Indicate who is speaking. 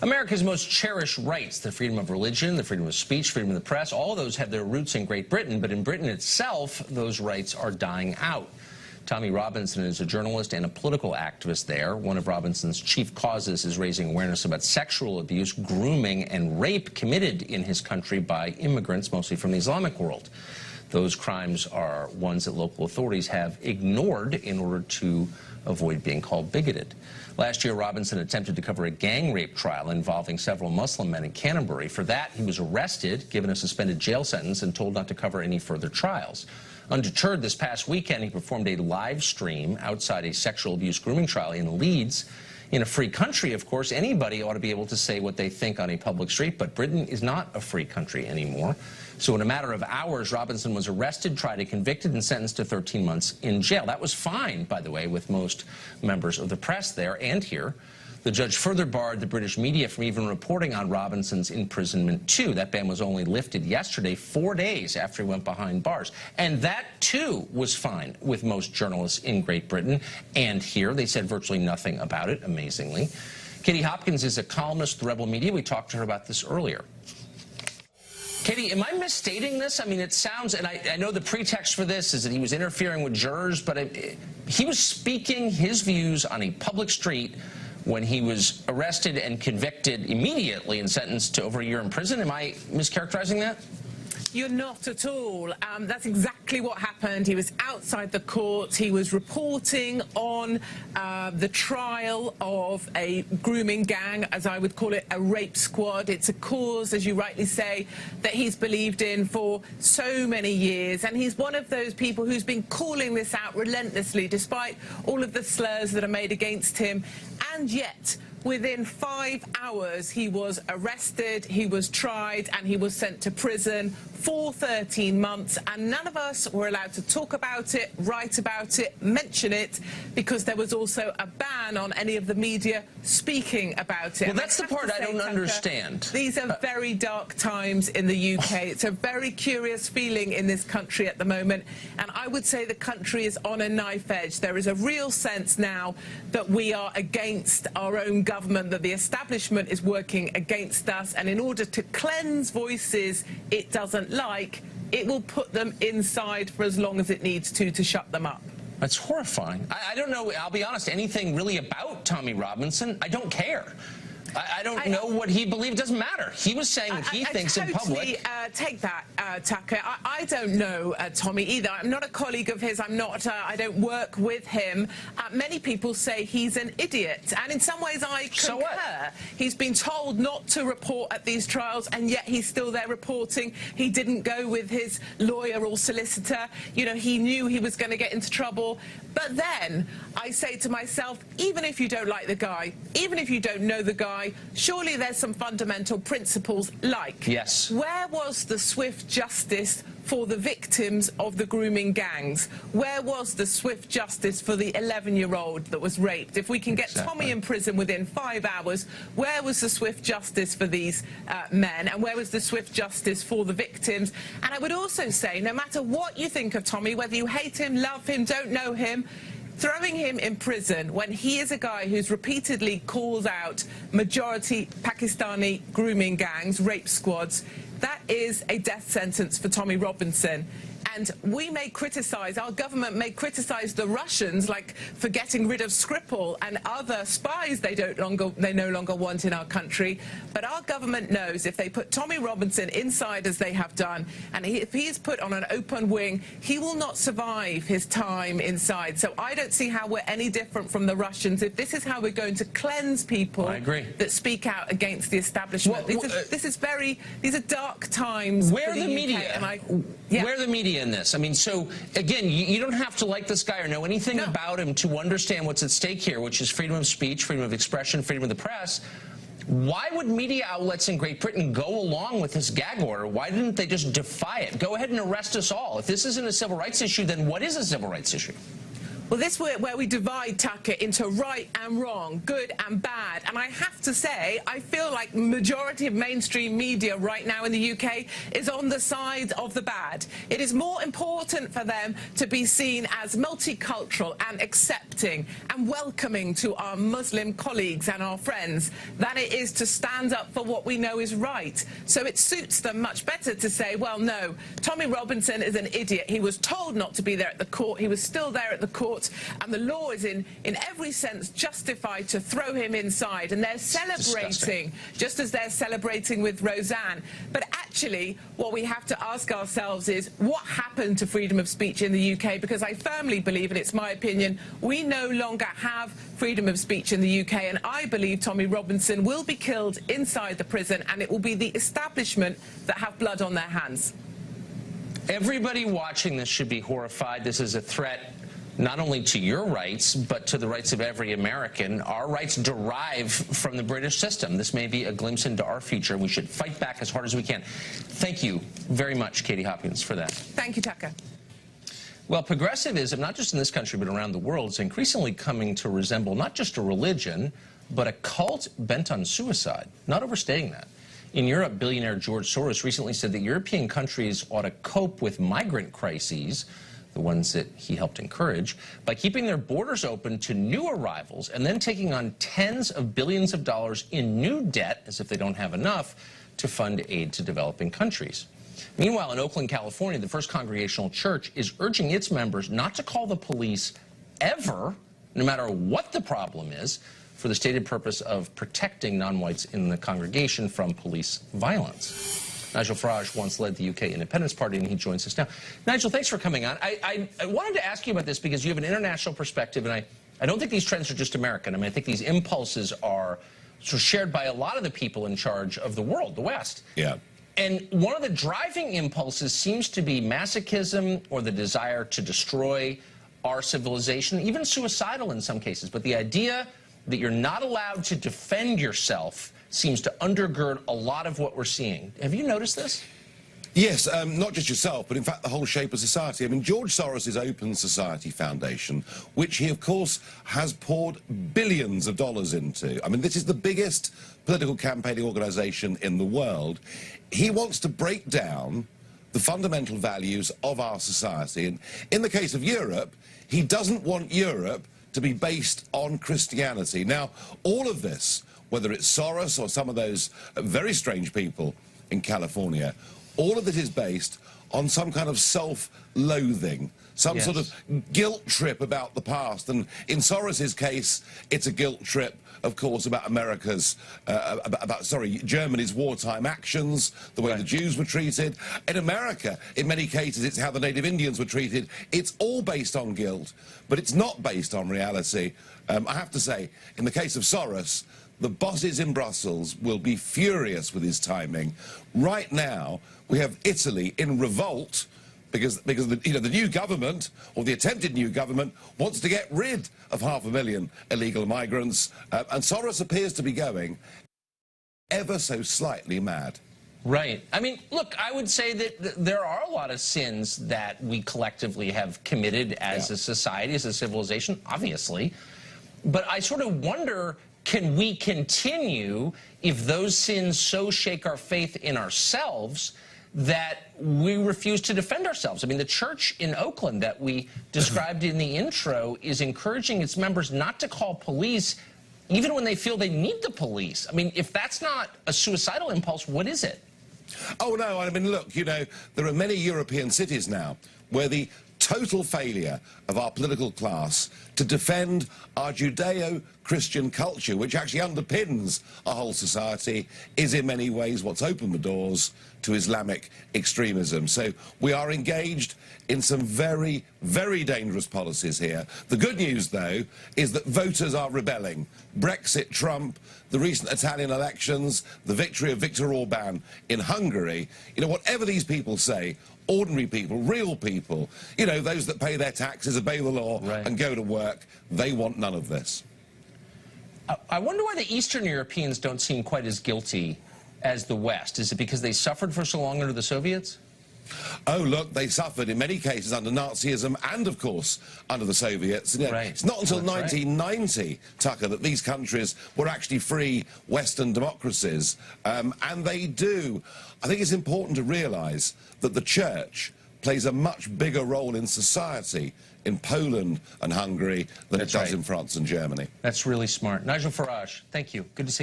Speaker 1: America's most cherished rights, the freedom of religion, the freedom of speech, freedom of the press, all of those have their roots in Great Britain, but in Britain itself, those rights are dying out. Tommy Robinson is a journalist and a political activist there. One of Robinson's chief causes is raising awareness about sexual abuse, grooming, and rape committed in his country by immigrants, mostly from the Islamic world. Those crimes are ones that local authorities have ignored in order to avoid being called bigoted. Last year, Robinson attempted to cover a gang rape trial involving several Muslim men in Canterbury. For that, he was arrested, given a suspended jail sentence, and told not to cover any further trials. Undeterred, this past weekend, he performed a live stream outside a sexual abuse grooming trial in Leeds. In a free country, of course, anybody ought to be able to say what they think on a public street, but Britain is not a free country anymore. So in a matter of hours, Robinson was arrested, tried and convicted, and sentenced to 13 months in jail. That was fine, by the way, with most members of the press there and here. The judge further barred the British media from even reporting on Robinson's imprisonment, too. That ban was only lifted yesterday, 4 days after he went behind bars. And that, too, was fine with most journalists in Great Britain and here. They said virtually nothing about it, amazingly. Katie Hopkins is a columnist with the Rebel Media. We talked to her about this earlier. Katie, am I misstating this? I mean, it sounds, and I know the pretext for this is that he was interfering with jurors, but he was speaking his views on a public street when he was arrested and convicted immediately and sentenced to over a year in prison. Am I mischaracterizing that?
Speaker 2: You're not at all. That's exactly what happened. He was outside the court. He was reporting on the trial of a grooming gang, as I would call it, a rape squad. It's a cause, as you rightly say, that he's believed in for so many years. And he's one of those people who's been calling this out relentlessly, despite all of the slurs that are made against him. And yet, within 5 hours, he was arrested, he was tried, and he was sent to prison for 13 months. And none of us were allowed to talk about it, write about it, mention it, because there was also a ban on any of the media speaking about it.
Speaker 1: Well, that's the part I don't understand.
Speaker 2: These are very dark times in the UK. It's a very curious feeling in this country at the moment. And I would say the country is on a knife edge. There is a real sense now that we are against our own government, that the establishment is working against us, and in order to cleanse voices it doesn't like, it will put them inside for as long as it needs to shut them up.
Speaker 1: That's horrifying. I don't know, I'll be honest, anything really about Tommy Robinson. I don't care. I don't know what he believed. It doesn't matter. He was saying what he thinks in public.
Speaker 2: Take that, Tucker. I don't know Tommy either. I'm not a colleague of his. I'm not. I don't work with him. Many people say he's an idiot, and in some ways I concur.
Speaker 1: So what?
Speaker 2: He's been told not to report at these trials, and yet he's still there reporting. He didn't go with his lawyer or solicitor. You know, he knew he was going to get into trouble. But then I say to myself, even if you don't like the guy, even if you don't know the guy, surely there's some fundamental principles like,
Speaker 1: yes,
Speaker 2: where was the swift justice for the victims of the grooming gangs? Where was the swift justice for the 11-year-old that was raped? If we can get Tommy in prison within 5 hours, where was the swift justice for these men? And where was the swift justice for the victims? And I would also say, no matter what you think of Tommy, whether you hate him, love him, don't know him, throwing him in prison when he is a guy who's repeatedly called out majority Pakistani grooming gangs, rape squads, that is a death sentence for Tommy Robinson. And we may criticise, our government may criticise the Russians, like for getting rid of Skripal and other spies they no longer want in our country. But our government knows if they put Tommy Robinson inside, as they have done, and if he is put on an open wing, he will not survive his time inside. So I don't see how we're any different from the Russians if this is how we're going to cleanse people that speak out against the establishment. These are dark times.
Speaker 1: Where are the media? Where are the media in this? I mean, so again, you don't have to like this guy or know anything about him to understand what's at stake here, which is freedom of speech, freedom of expression, freedom of the press. Why would media outlets in Great Britain go along with this gag order? Why didn't they just defy it? Go ahead and arrest us all. If this isn't a civil rights issue, then what is a civil rights issue?
Speaker 2: Well, this is where we divide, Tucker, into right and wrong, good and bad. And I have to say, I feel like the majority of mainstream media right now in the UK is on the side of the bad. It is more important for them to be seen as multicultural and accepting and welcoming to our Muslim colleagues and our friends than it is to stand up for what we know is right. So it suits them much better to say, well, no, Tommy Robinson is an idiot. He was told not to be there at the court. He was still there at the court. And the law is in every sense justified to throw him inside. And they're celebrating, just as they're celebrating with Roseanne. But actually, what we have to ask ourselves is, what happened to freedom of speech in the UK? Because I firmly believe, and it's my opinion, we no longer have freedom of speech in the UK. And I believe Tommy Robinson will be killed inside the prison, and it will be the establishment that have blood on their hands.
Speaker 1: Everybody watching this should be horrified. This is a threat not only to your rights, but to the rights of every American. Our rights derive from the British system. This may be a glimpse into our future. We should fight back as hard as we can. Thank you very much, Katie Hopkins, for that.
Speaker 2: Thank you, Tucker.
Speaker 1: Well, progressivism, not just in this country, but around the world, is increasingly coming to resemble not just a religion, but a cult bent on suicide. Not overstating that. In Europe, billionaire George Soros recently said that European countries ought to cope with migrant crises, the ones that he helped encourage, by keeping their borders open to new arrivals and then taking on tens of billions of dollars in new debt, as if they don't have enough, to fund aid to developing countries. Meanwhile, in Oakland, California, the First Congregational Church is urging its members not to call the police ever, no matter what the problem is, for the stated purpose of protecting non-whites in the congregation from police violence. Nigel Farage once led the UK Independence Party, and he joins us now. Nigel, thanks for coming on. I wanted to ask you about this because you have an international perspective, and I don't think these trends are just American. I mean, I think these impulses are sort of shared by a lot of the people in charge of the world, the West.
Speaker 3: Yeah.
Speaker 1: And one of the driving impulses seems to be masochism or the desire to destroy our civilization, even suicidal in some cases. But the idea that you're not allowed to defend yourself seems to undergird a lot of what we're seeing. Have you noticed this?
Speaker 3: Yes, not just yourself, but in fact the whole shape of society. I mean, George Soros' Open Society Foundation, which he, of course, has poured billions of dollars into. I mean, this is the biggest political campaigning organization in the world. He wants to break down the fundamental values of our society. And in the case of Europe, he doesn't want Europe to be based on Christianity. Now, all of this, whether it's Soros or some of those very strange people in California, all of it is based on some kind of self-loaththing, some sort of guilt trip about the past. And in Soros's case, it's a guilt trip, of course, about America's, Germany's wartime actions, the way the Jews were treated. In America, in many cases, it's how the Native Indians were treated. It's all based on guilt, but it's not based on reality. I have to say, in the case of Soros, the bosses in Brussels will be furious with his timing. Right now, we have Italy in revolt because the new government, or the attempted new government, wants to get rid of 500,000 illegal migrants, and Soros appears to be going ever so slightly mad.
Speaker 1: Right. I mean, look, I would say that there are a lot of sins that we collectively have committed as a society, as a civilization, obviously. But I sort of wonder, can we continue if those sins so shake our faith in ourselves that we refuse to defend ourselves? I mean, the church in Oakland that we described in the intro is encouraging its members not to call police even when they feel they need the police. I mean, if that's not a suicidal impulse, what is it?
Speaker 3: Oh, no, I mean, look, you know, there are many European cities now where the total failure of our political class to defend our Judeo-Christian culture, which actually underpins our whole society, is in many ways what's opened the doors to Islamic extremism. So we are engaged in some very, very dangerous policies here. The good news, though, is that voters are rebelling. Brexit, Trump, the recent Italian elections, the victory of Viktor Orban in Hungary, you know, whatever these people say, ordinary people, real people, you know, those that pay their taxes, obey the law, and go to work, they want none of this.
Speaker 1: I wonder why the Eastern Europeans don't seem quite as guilty as the West. Is it because they suffered for so long under the Soviets?
Speaker 3: Oh, look, they suffered in many cases under Nazism and, of course, under the Soviets. You know,
Speaker 1: Right.
Speaker 3: it's not until
Speaker 1: That's right.
Speaker 3: 1990, Tucker, that these countries were actually free Western democracies. And they do. I think it's important to realise that the church plays a much bigger role in society in Poland and Hungary than
Speaker 1: That's
Speaker 3: it does
Speaker 1: right.
Speaker 3: in France and Germany.
Speaker 1: That's really smart. Nigel Farage, thank you. Good to see you.